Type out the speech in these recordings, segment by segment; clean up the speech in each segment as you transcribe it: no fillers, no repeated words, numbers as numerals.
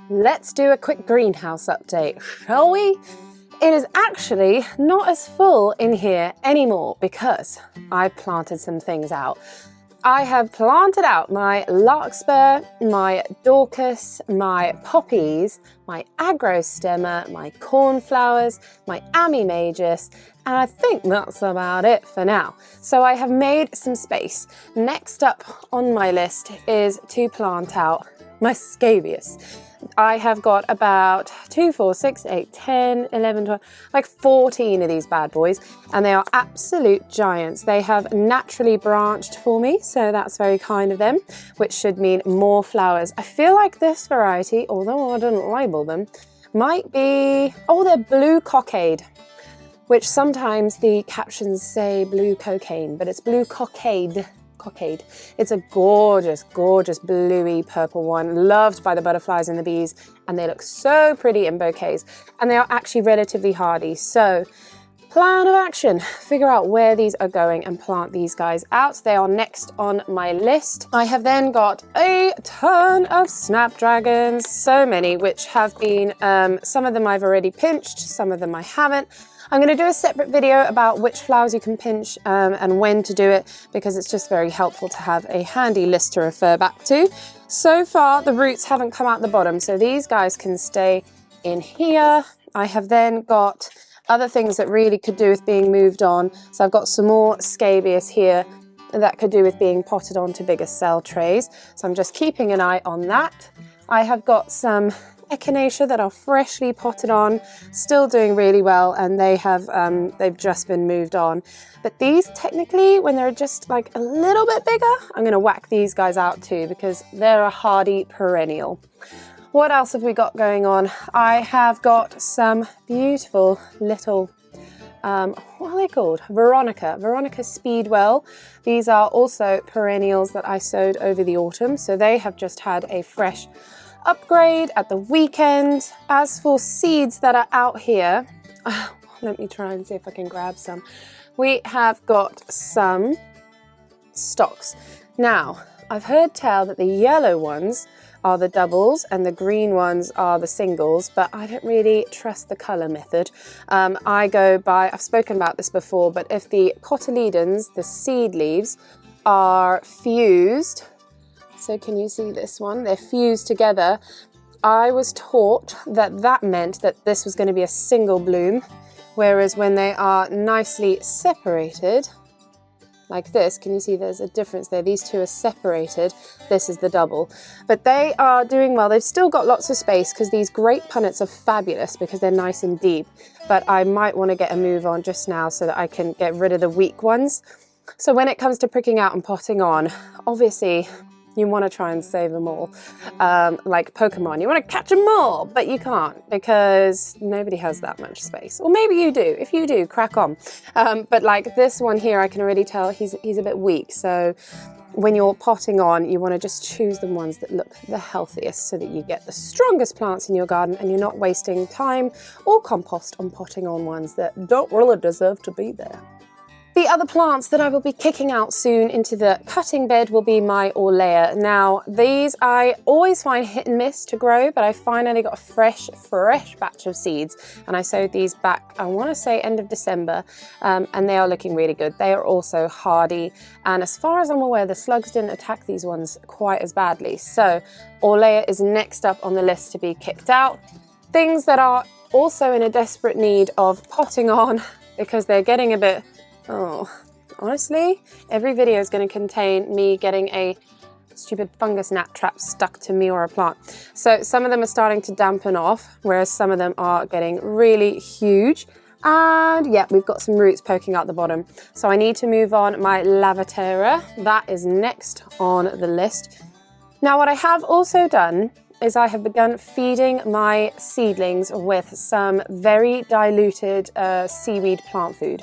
Let's do a quick greenhouse update, shall we? It is actually not as full in here anymore because I've planted some things out. I have planted out my larkspur, my dorcas, my poppies, my agrostemma, my cornflowers, my amimagus, and I think that's about it for now. So I have made some space. Next up on my list is to plant out my scabious. I have got about 2, 4, 6, 8, 10, 11, 12, like 14 of these bad boys, and they are absolute giants. They have naturally branched for me, so that's very kind of them, which should mean more flowers. I feel like this variety, although I didn't label them, might be, oh, they're blue cockade, which sometimes the captions say blue cocaine, but it's blue cockade. It's a gorgeous, gorgeous bluey purple one, loved by the butterflies and the bees, and they look so pretty in bouquets, and they are actually relatively hardy. So plan of action, figure out where these are going and plant these guys out. They are next on my list. I have then got a ton of snapdragons, so many, which have been, some of them I've already pinched, some of them I haven't. I'm going to do a separate video about which flowers you can pinch and when to do it, because it's just very helpful to have a handy list to refer back to. So far, the roots haven't come out the bottom, so these guys can stay in here. I have then got other things that really could do with being moved on. So I've got some more scabious here that could do with being potted onto bigger cell trays. So I'm just keeping an eye on that. I have got some echinacea that are freshly potted on, still doing really well, and they have they've just been moved on. But these technically, when they're just like a little bit bigger, I'm going to whack these guys out too, because they're a hardy perennial. What else have we got going on? I have got some beautiful little what are they called? Veronica Speedwell. These are also perennials that I sowed over the autumn, so they have just had a fresh upgrade at the weekend. As for seeds that are out here, let me try and see if I can grab some. We have got some stocks. Now, I've heard tell that the yellow ones are the doubles and the green ones are the singles, but I don't really trust the colour method. I go by, I've spoken about this before, but if the cotyledons, the seed leaves, are fused, so can you see this one? They're fused together. I was taught that that meant that this was going to be a single bloom, whereas when they are nicely separated, like this, can you see there's a difference there? These two are separated. This is the double. But they are doing well. They've still got lots of space because these grape punnets are fabulous because they're nice and deep. But I might want to get a move on just now so that I can get rid of the weak ones. So when it comes to pricking out and potting on, obviously, you want to try and save them all. Like Pokemon, you want to catch them all, but you can't because nobody has that much space. Or maybe you do. If you do, crack on. But like this one here, I can already tell he's a bit weak. So when you're potting on, you want to just choose the ones that look the healthiest so that you get the strongest plants in your garden and you're not wasting time or compost on potting on ones that don't really deserve to be there. The other plants that I will be kicking out soon into the cutting bed will be my Orlea. Now, these I always find hit and miss to grow, but I finally got a fresh batch of seeds, and I sowed these back, I want to say end of December, and they are looking really good. They are also hardy, and as far as I'm aware, the slugs didn't attack these ones quite as badly. So, Orlea is next up on the list to be kicked out. Things that are also in a desperate need of potting on because they're getting a bit... Oh, honestly, every video is going to contain me getting a stupid fungus gnat trap stuck to me or a plant. So some of them are starting to dampen off, whereas some of them are getting really huge. And yeah, we've got some roots poking out the bottom. So I need to move on my Lavateria. That is next on the list. Now, what I have also done is I have begun feeding my seedlings with some very diluted seaweed plant food.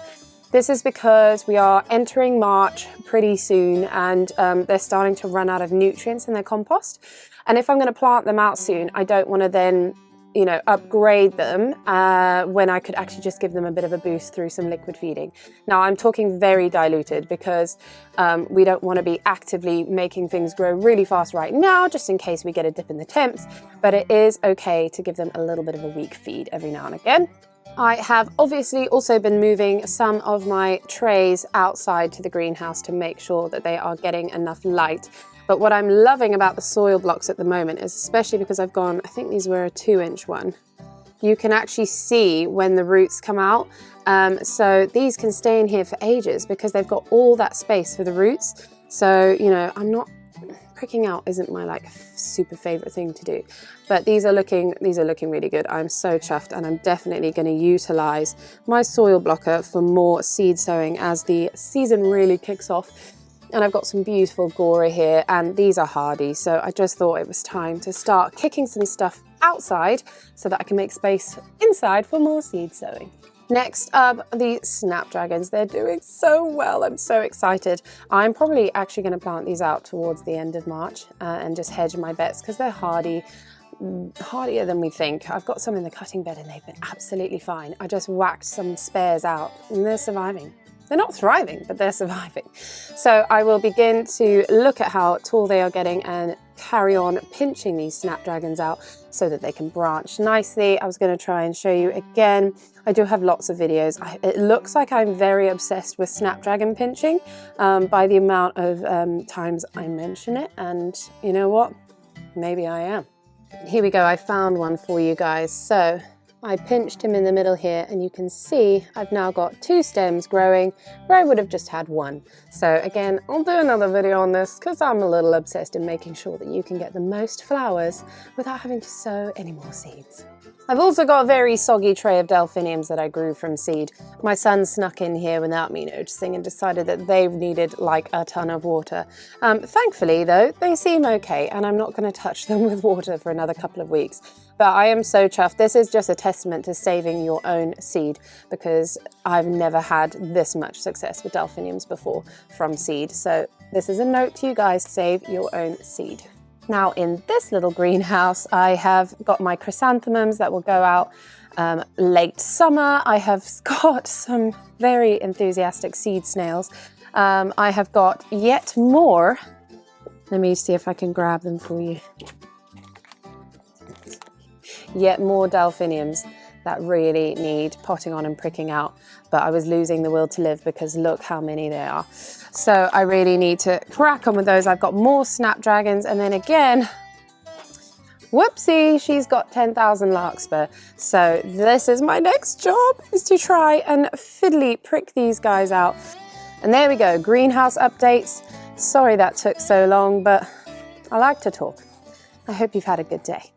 This is because we are entering March pretty soon and they're starting to run out of nutrients in their compost. And if I'm going to plant them out soon, I don't want to then you know, upgrade them when I could actually just give them a bit of a boost through some liquid feeding. Now I'm talking very diluted because we don't want to be actively making things grow really fast right now, just in case we get a dip in the temps, but it is okay to give them a little bit of a weak feed every now and again. I have obviously also been moving some of my trays outside to the greenhouse to make sure that they are getting enough light. But what I'm loving about the soil blocks at the moment is, especially because I've gone, I think these were a 2-inch one, you can actually see when the roots come out. So these can stay in here for ages because they've got all that space for the roots. So, you know, pricking out isn't my like super favorite thing to do, but these are looking really good. I'm so chuffed, and I'm definitely going to utilize my soil blocker for more seed sowing as the season really kicks off. And I've got some beautiful Gora here, and these are hardy, so I just thought it was time to start kicking some stuff outside so that I can make space inside for more seed sowing. Next up, the snapdragons. They're doing so well. I'm so excited. I'm probably actually going to plant these out towards the end of March and just hedge my bets because they're hardy, hardier than we think. I've got some in the cutting bed and they've been absolutely fine. I just whacked some spares out and they're surviving. They're not thriving, but they're surviving. So I will begin to look at how tall they are getting and carry on pinching these snapdragons out so that they can branch nicely. I was going to try and show you again. I do have lots of videos. It looks like I'm very obsessed with snapdragon pinching by the amount of times I mention it. And you know what? Maybe I am. Here we go. I found one for you guys. So I pinched him in the middle here, and you can see I've now got 2 stems growing where I would have just had 1. So again, I'll do another video on this because I'm a little obsessed in making sure that you can get the most flowers without having to sow any more seeds. I've also got a very soggy tray of delphiniums that I grew from seed. My son snuck in here without me noticing and decided that they needed like a ton of water. Thankfully though, they seem okay, and I'm not going to touch them with water for another couple of weeks. But I am so chuffed. This is just a testament to saving your own seed, because I've never had this much success with delphiniums before from seed. So this is a note to you guys: save your own seed. Now in this little greenhouse, I have got my chrysanthemums that will go out late summer. I have got some very enthusiastic seed snails. I have got yet more. Let me see if I can grab them for you. Yet more delphiniums that really need potting on and pricking out, but I was losing the will to live because look how many there are. So I really need to crack on with those. I've got more snapdragons, and then again, whoopsie, she's got 10,000 larkspur. So this is my next job, is to try and fiddly prick these guys out. And there we go, greenhouse updates. Sorry that took so long, but I like to talk. I hope you've had a good day.